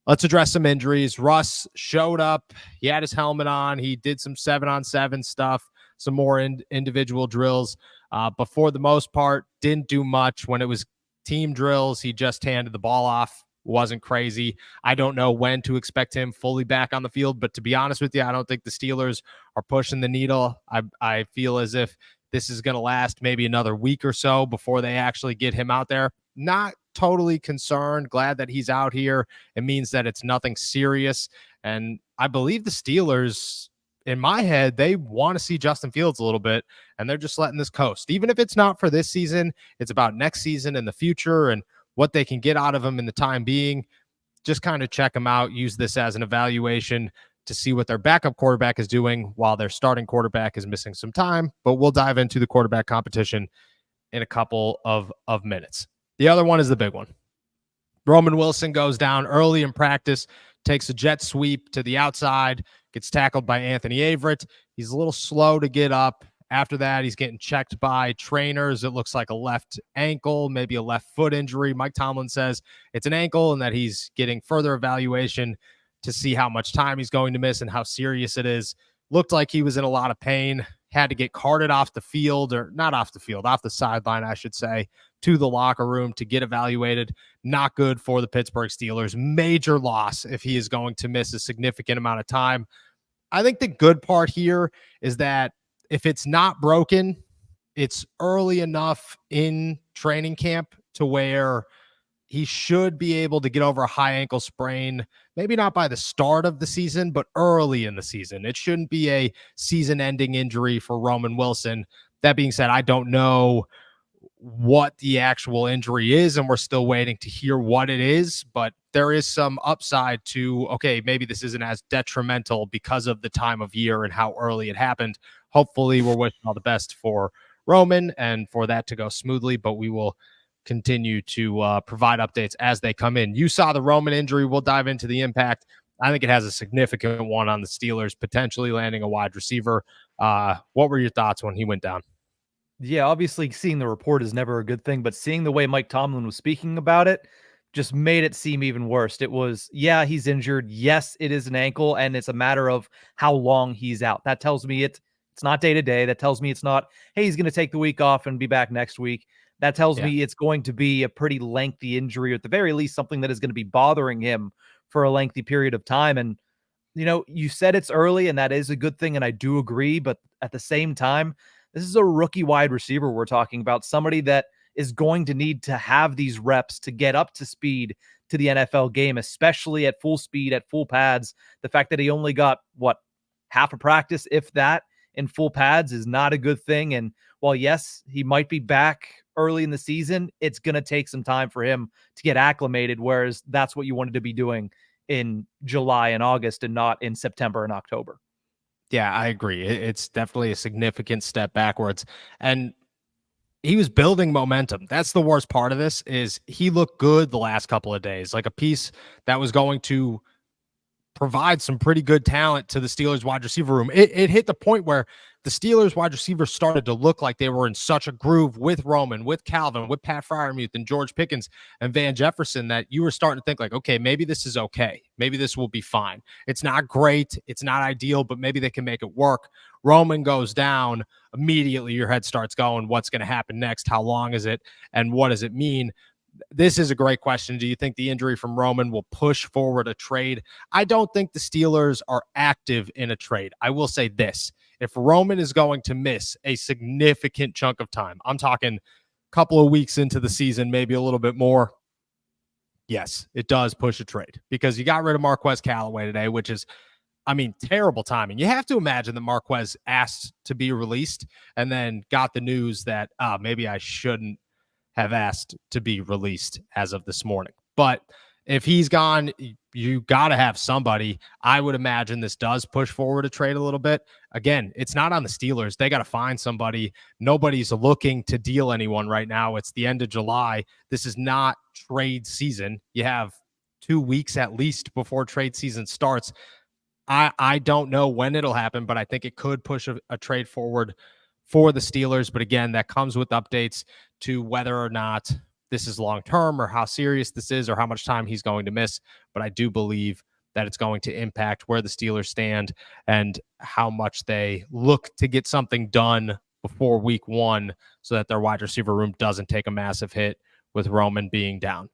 Let's address some injuries. Russ showed up. He had his helmet on. He did some 7-on-7 stuff, some more individual drills. But for the most part, didn't do much. When it was team drills, he just handed the ball off. Wasn't crazy. I don't know when to expect him fully back on the field, but to be honest with you, I don't think the Steelers are pushing the needle. I feel as if this is going to last maybe another week or so before they actually get him out there. Not totally concerned. Glad that he's out here. It means that it's nothing serious. And I believe the Steelers, in my head, they want to see Justin Fields a little bit, and they're just letting this coast. Even if it's not for this season, it's about next season and the future and what they can get out of him in the time being. Just kind of check him out. Use this as an evaluation to see what their backup quarterback is doing while their starting quarterback is missing some time. But we'll dive into the quarterback competition in a couple of minutes. The other one is the big one. Roman Wilson goes down early in practice, takes a jet sweep to the outside, gets tackled by Anthony Averett. He's a little slow to get up. After that, he's getting checked by trainers. It looks like a left ankle, maybe a left foot injury. Mike Tomlin says it's an ankle and that he's getting further evaluation to see how much time he's going to miss and how serious it is. Looked like he was in a lot of pain, had to get carted off the field, or not off the field, off the sideline, I should say, to the locker room to get evaluated. Not good for the Pittsburgh Steelers. Major loss if he is going to miss a significant amount of time. I think the good part here is that if it's not broken, it's early enough in training camp to where he should be able to get over a high ankle sprain, maybe not by the start of the season, but early in the season. It shouldn't be a season-ending injury for Roman Wilson. That being said, I don't know what the actual injury is, and we're still waiting to hear what it is, but there is some upside to, okay, maybe this isn't as detrimental because of the time of year and how early it happened. Hopefully we're wishing all the best for Roman and for that to go smoothly, but we will continue to provide updates as they come in. You saw the Roman injury. We'll dive into the impact. I think it has a significant one on the Steelers, potentially landing a wide receiver. What were your thoughts when he went down? Yeah, obviously seeing the report is never a good thing, but seeing the way Mike Tomlin was speaking about it just made it seem even worse. It was, yeah, he's injured. Yes, it is an ankle, and it's a matter of how long he's out. That tells me it's not day to day. That tells me it's not, hey, he's going to take the week off and be back next week. That tells me it's going to be a pretty lengthy injury, or at the very least, something that is going to be bothering him for a lengthy period of time. And, you know, you said it's early, and that is a good thing, and I do agree. But at the same time, this is a rookie wide receiver we're talking about, somebody that is going to need to have these reps to get up to speed to the NFL game, especially at full speed, at full pads. The fact that he only got, half a practice, if that, in full pads is not a good thing. And while, yes, he might be back early in the season, it's going to take some time for him to get acclimated, whereas that's what you wanted to be doing in July and August and not in September and October. Yeah, I agree. It's definitely a significant step backwards. And he was building momentum. That's the worst part of this, is he looked good the last couple of days, like a piece that was going to provide some pretty good talent to the Steelers wide receiver room. It hit the point where the Steelers wide receivers started to look like they were in such a groove with Roman, with Calvin, with Pat Freiermuth and George Pickens and Van Jefferson that you were starting to think like, okay, maybe this is okay. Maybe this will be fine. It's not great. It's not ideal, but maybe they can make it work. Roman goes down. Immediately your head starts going, what's going to happen next? How long is it? And what does it mean? This is a great question. Do you think the injury from Roman will push forward a trade? I don't think the Steelers are active in a trade. I will say this. If Roman is going to miss a significant chunk of time, I'm talking a couple of weeks into the season, maybe a little bit more, yes, it does push a trade because you got rid of Marquez Callaway today, which is, I mean, terrible timing. You have to imagine that Marquez asked to be released and then got the news that maybe I shouldn't have asked to be released as of this morning. But if he's gone, you got to have somebody. I would imagine this does push forward a trade a little bit. Again, it's not on the Steelers. They got to find somebody. Nobody's looking to deal anyone right now. It's the end of July. This is not trade season. You have 2 weeks at least before trade season starts. I don't know when it'll happen, but I think it could push a trade forward for the Steelers. But again, that comes with updates to whether or not this is long term or how serious this is or how much time he's going to miss. But I do believe that it's going to impact where the Steelers stand and how much they look to get something done before week 1 so that their wide receiver room doesn't take a massive hit with Roman being down.